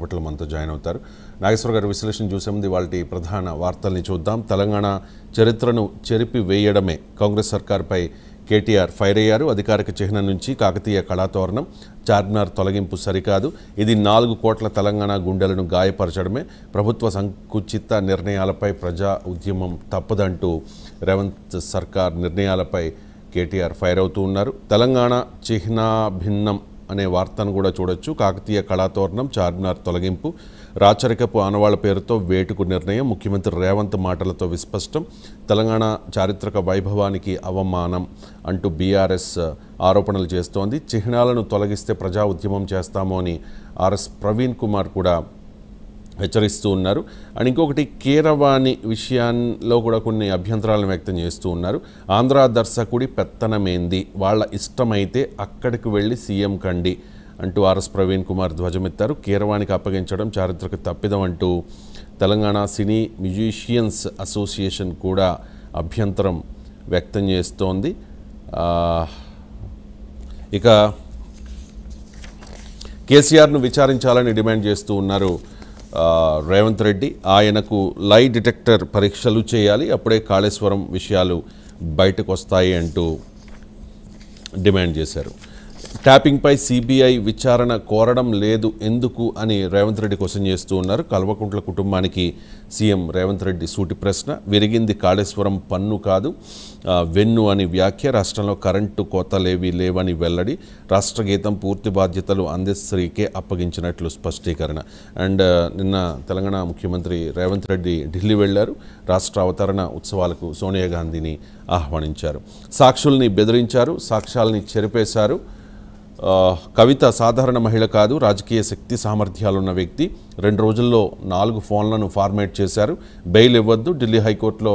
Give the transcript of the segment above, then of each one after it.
కొద్దిసేపట్లో మనతో జాయిన్ అవుతారు. నాగేశ్వర గారి విశ్లేషణ చూసే ముందు వాటి ప్రధాన వార్తల్ని చూద్దాం. తెలంగాణ చరిత్రను చెరిపి వేయడమే కాంగ్రెస్ సర్కార్పై కేటీఆర్ ఫైర్ అయ్యారు. అధికారిక చిహ్నం నుంచి కాకతీయ కళాతోరణం, చార్మినార్ తొలగింపు సరికాదు, ఇది 4 కోట్ల తెలంగాణ గుండెలను గాయపరచడమే, ప్రభుత్వ సంకుచిత నిర్ణయాలపై ప్రజా ఉద్యమం తప్పదంటూ రేవంత్ సర్కార్ నిర్ణయాలపై కేటీఆర్ ఫైర్ అవుతూ ఉన్నారు. తెలంగాణ చిహ్నాభిన్నం అనే వార్తను కూడా చూడొచ్చు. కాకతీయ కళాతోరణం, చార్మినార్ తొలగింపు, రాచరికపు ఆనవాళ్ల పేరుతో వేటుకు నిర్ణయం, ముఖ్యమంత్రి రేవంత్ మాటలతో విస్పష్టం, తెలంగాణ చారిత్రక వైభవానికి అవమానం అంటూ బీఆర్ఎస్ ఆరోపణలు చేస్తోంది. చిహ్నాలను తొలగిస్తే ప్రజా ఉద్యమం చేస్తామో అని ఆర్ఎస్ ప్రవీణ్ కుమార్ కూడా హెచ్చరిస్తూ ఉన్నారు. అండ్ ఇంకొకటి, కీరవాణి విషయాల్లో కూడా కొన్ని అభ్యంతరాలను వ్యక్తం చేస్తూ ఉన్నారు. ఆంధ్ర దర్శకుడి పెత్తనమేంది, వాళ్ళ ఇష్టమైతే అక్కడికి వెళ్ళి సీఎం కండి అంటూ ఆర్ఎస్ ప్రవీణ్ కుమార్ ధ్వజమెత్తారు. కీరవాణికి అప్పగించడం చారిత్రక తప్పిదం అంటూ తెలంగాణ సినీ మ్యూజిషియన్స్ అసోసియేషన్ కూడా అభ్యంతరం వ్యక్తం చేస్తోంది. ఇక కేసీఆర్ను విచారించాలని డిమాండ్ చేస్తూ ఉన్నారు రేవంత్ రెడ్డి. ఆయనకు లై డిటెక్టర్ పరీక్షలు చేయాలి, అప్పుడే కాళేశ్వరం విషయాలు బయటకు వస్తాయి అంటూ డిమాండ్ చేశారు. ట్యాపింగ్పై సిబిఐ విచారణ కోరడం లేదు ఎందుకు అని రేవంత్ రెడ్డి క్వశ్చన్ చేస్తూ ఉన్నారు. కల్వకుంట్ల కుటుంబానికి సీఎం రేవంత్ రెడ్డి సూటి ప్రశ్న. విరిగింది కాళేశ్వరం పన్ను కాదు, వెన్ను అని వ్యాఖ్య. రాష్ట్రంలో కరెంటు కోతలేవి లేవని వెల్లడి. రాష్ట్ర గీతం పూర్తి బాధ్యతలు అందశ్రీకే అప్పగించినట్లు స్పష్టీకరణ. అండ్ నిన్న తెలంగాణ ముఖ్యమంత్రి రేవంత్ రెడ్డి ఢిల్లీ వెళ్లారు. రాష్ట్ర అవతరణ ఉత్సవాలకు సోనియా గాంధీని ఆహ్వానించారు. సాక్షుల్ని బెదిరించారు, సాక్ష్యాల్ని చెరిపేశారు. కవిత సాధారణ మహిళ కాదు, రాజకీయ శక్తి సామర్థ్యాలున్న వ్యక్తి. 2 రోజుల్లో 4 ఫోన్లను ఫార్మేట్ చేశారు. బెయిల్ ఇవ్వద్దు. ఢిల్లీ హైకోర్టులో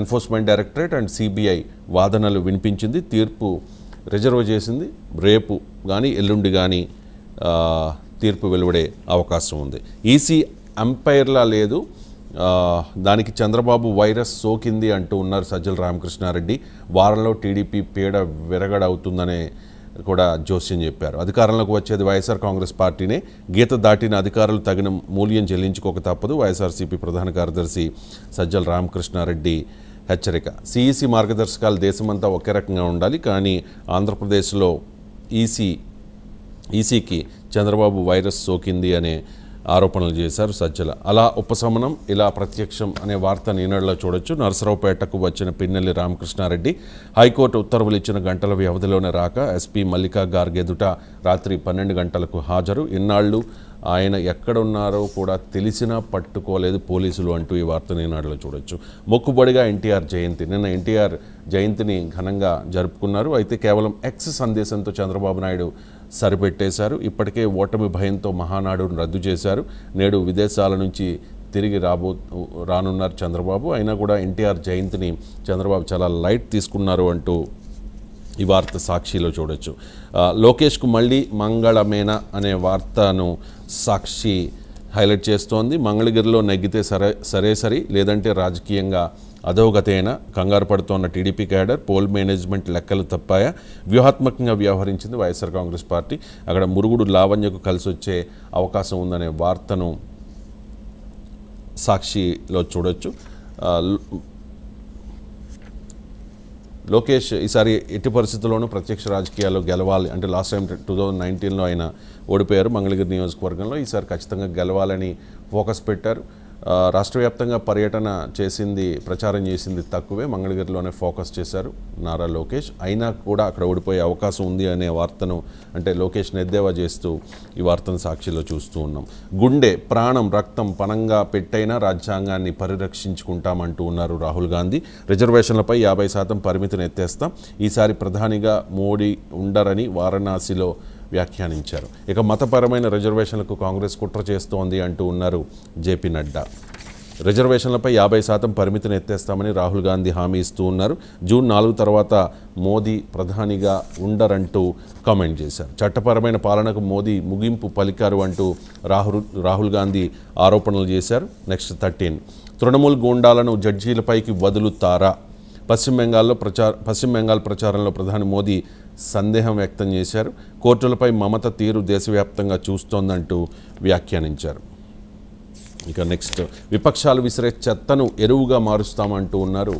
ఎన్ఫోర్స్మెంట్ డైరెక్టరేట్ అండ్ సిబిఐ వాదనలు వినిపించింది. తీర్పు రిజర్వ్ చేసింది. రేపు కానీ ఎల్లుండి కానీ తీర్పు వెలువడే అవకాశం ఉంది. ఈసీ అంపైర్లా లేదు, దానికి చంద్రబాబు వైరస్ సోకింది అంటూ ఉన్నారు సజ్జల రామకృష్ణారెడ్డి. వారంలో టీడీపీ పీడ విరగడవుతుందనే కూడా జోస్యం చెప్పారు. అధికారంలోకి వచ్చేది వైఎస్ఆర్ కాంగ్రెస్ పార్టీనే, గీత దాటిన అధికారులు తగిన మూల్యం చెల్లించుకోక తప్పదు. వైఎస్ఆర్సీపీ ప్రధాన కార్యదర్శి సజ్జల రామకృష్ణారెడ్డి హెచ్చరిక. సిఈసి మార్గదర్శకాలు దేశమంతా ఒకే రకంగా ఉండాలి, కానీ ఆంధ్రప్రదేశ్లో ఈసీకి చంద్రబాబు వైరస్ సోకింది అనే ఆరోపణలు చేశారు సజ్జల. అలా ఉపశమనం, ఇలా ప్రత్యక్షం అనే వార్త ఈనాడులో చూడొచ్చు. నరసరావుపేటకు వచ్చిన పిన్నెల్లి రామకృష్ణారెడ్డి హైకోర్టు ఉత్తర్వులు ఇచ్చిన గంటల వ్యవధిలోనే రాక ఎస్పీ మల్లికా గార్గ్ ఎదుట రాత్రి 12 గంటలకు హాజరు. ఇన్నాళ్ళు ఆయన ఎక్కడున్నారో కూడా తెలిసినా పట్టుకోలేదు పోలీసులు అంటూ ఈ వార్త ఈనాడులో చూడొచ్చు. మొక్కుబడిగా ఎన్టీఆర్ జయంతి. నిన్న ఎన్టీఆర్ జయంతిని ఘనంగా జరుపుకున్నారు. అయితే కేవలం ఎక్స్ సందేశంతో చంద్రబాబు నాయుడు సరిపెట్టేశారు. ఇప్పటికే ఓటమి భయంతో మహానాడును రద్దు చేశారు. నేడు విదేశాల నుంచి తిరిగి రానున్నారు చంద్రబాబు. అయినా కూడా ఎన్టీఆర్ జయంతిని చంద్రబాబు చాలా లైట్ తీసుకున్నారు అంటూ ఈ వార్త సాక్షిలో చూడొచ్చు. లోకేష్కు మళ్ళీ మంగళమేనా అనే వార్తను సాక్షి హైలైట్ చేస్తోంది. మంగళగిరిలో నెగ్గితే సరి, లేదంటే రాజకీయంగా అధోగతేనా, కంగారు పడుతోన్న టీడీపీ క్యాడర్, పోల్ మేనేజ్మెంట్ లెక్కలు తప్పాయా, వ్యూహాత్మకంగా వ్యవహరించింది వైఎస్ఆర్ కాంగ్రెస్ పార్టీ, అక్కడ మురుగుడు లావణ్యకు కలిసి వచ్చే అవకాశం ఉందనే వార్తను సాక్షిలో చూడొచ్చు. లోకేష్ ఈసారి ఎట్టి పరిస్థితుల్లోనూ ప్రత్యక్ష రాజకీయాల్లో గెలవాలి అంటే, లాస్ట్ టైం 2019లో ఆయన ఓడిపోయారు మంగళగిరి నియోజకవర్గంలో. ఈసారి ఖచ్చితంగా గెలవాలని ఫోకస్ పెట్టారు. రాష్ట్ర వ్యాప్తంగా పర్యటన చేసింది, ప్రచారం చేసింది తక్కువే, మంగళగిరిలోనే ఫోకస్ చేశారు నారా లోకేష్. అయినా కూడా అక్కడ ఓడిపోయే అవకాశం ఉంది అనే వార్తను, అంటే లోకేష్ ఎద్దేవా చేస్తూ ఈ వార్తను సాక్షిలో చూస్తూ ఉన్నాం. గుండె, ప్రాణం, రక్తం పణంగా పెట్టైనా రాజ్యాంగాన్ని పరిరక్షించుకుంటామంటూ ఉన్నారు రాహుల్ గాంధీ. రిజర్వేషన్లపై 50% పరిమితిని ఎత్తేస్తాం, ఈసారి ప్రధానిగా మోడీ ఉండరని వారణాసిలో వ్యాఖ్యానించారు. ఇక మతపరమైన రిజర్వేషన్లకు కాంగ్రెస్ కుట్ర చేస్తోంది అంటూ ఉన్నారు జేపీ నడ్డా. రిజర్వేషన్లపై 50% పరిమితిని ఎత్తేస్తామని రాహుల్ గాంధీ హామీ ఇస్తూ ఉన్నారు. జూన్ 4 తర్వాత మోదీ ప్రధానిగా ఉండరంటూ కామెంట్ చేశారు. చట్టపరమైన పాలనకు మోదీ ముగింపు పలికారు అంటూ రాహుల్ గాంధీ ఆరోపణలు చేశారు. నెక్స్ట్ 13, తృణమూల్ గూండాలను జడ్జీలపైకి వదులుతారా, పశ్చిమ బెంగాల్ ప్రచారంలో ప్రధాని మోదీ సందేహం వ్యక్తం చేశారు. కోర్టులపై మమత తీరు దేశవ్యాప్తంగా చూస్తోందంటూ వ్యాఖ్యానించారు. ఇక నెక్స్ట్, విపక్షాలు విసిరే చెత్తను ఎరువుగా మారుస్తామంటూ ఉన్నారు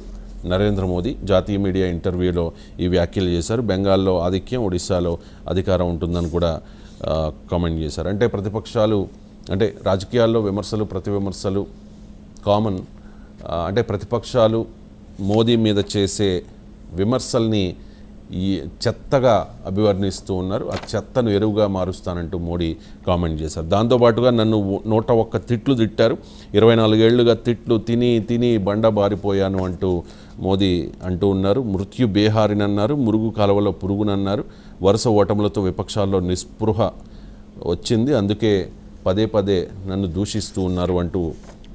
నరేంద్ర మోదీ. జాతీయ మీడియా ఇంటర్వ్యూలో ఈ వ్యాఖ్యలు చేశారు. బెంగాల్లో ఆధిక్యం, ఒడిశాలో అధికారం ఉంటుందని కూడా కామెంట్ చేశారు. అంటే ప్రతిపక్షాలు, అంటే రాజకీయాల్లో విమర్శలు ప్రతి విమర్శలు కామన్. అంటే ప్రతిపక్షాలు మోదీ మీద చేసే విమర్శల్ని ఈ చెత్తగా అభివర్ణిస్తూ ఉన్నారు. ఆ చెత్తను ఎరువుగా మారుస్తానంటూ మోడీ కామెంట్ చేశారు. దాంతోపాటుగా నన్ను 101 తిట్లు తిట్టారు, 24 ఏళ్లుగా తిట్లు తిని తిని బండ బారిపోయాను అంటూ మోదీ అంటూ ఉన్నారు. మృత్యు బేహారినన్నారు, మురుగు కాలువలో పురుగునన్నారు. వరుస ఓటములతో విపక్షాల్లో నిస్పృహ వచ్చింది, అందుకే పదే పదే నన్ను దూషిస్తూ ఉన్నారు అంటూ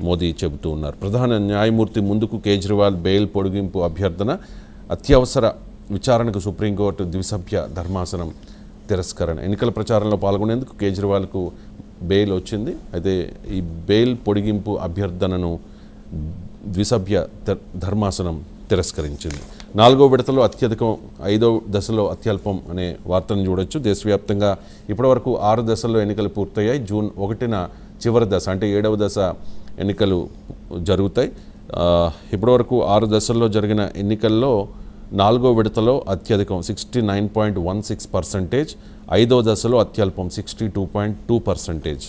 మోదీ చెబుతూ ఉన్నారు. ప్రధాన న్యాయమూర్తి ముందుకు కేజ్రీవాల్ బెయిల్ పొడిగింపు అభ్యర్థన. అత్యవసర విచారణకు సుప్రీంకోర్టు ద్విసభ్య ధర్మాసనం తిరస్కరణ. ఎన్నికల ప్రచారంలో పాల్గొనేందుకు కేజ్రీవాల్కు బెయిల్ వచ్చింది. అయితే ఈ బెయిల్ పొడిగింపు అభ్యర్థనను ద్విసభ్య ధర్మాసనం తిరస్కరించింది. 4వ విడతలో అత్యధికం, 5వ దశలో అత్యల్పం అనే వార్తను చూడొచ్చు. దేశవ్యాప్తంగా ఇప్పటివరకు 6 దశల్లో ఎన్నికలు పూర్తయ్యాయి. జూన్ 1న చివరి దశ, అంటే 7వ దశ ఎన్నికలు జరుగుతాయి. ఇప్పటివరకు 6 దశల్లో జరిగిన ఎన్నికల్లో 4వ విడతలో అత్యధికం 69.16%, 5వ దశలో అత్యల్పం 62.2%.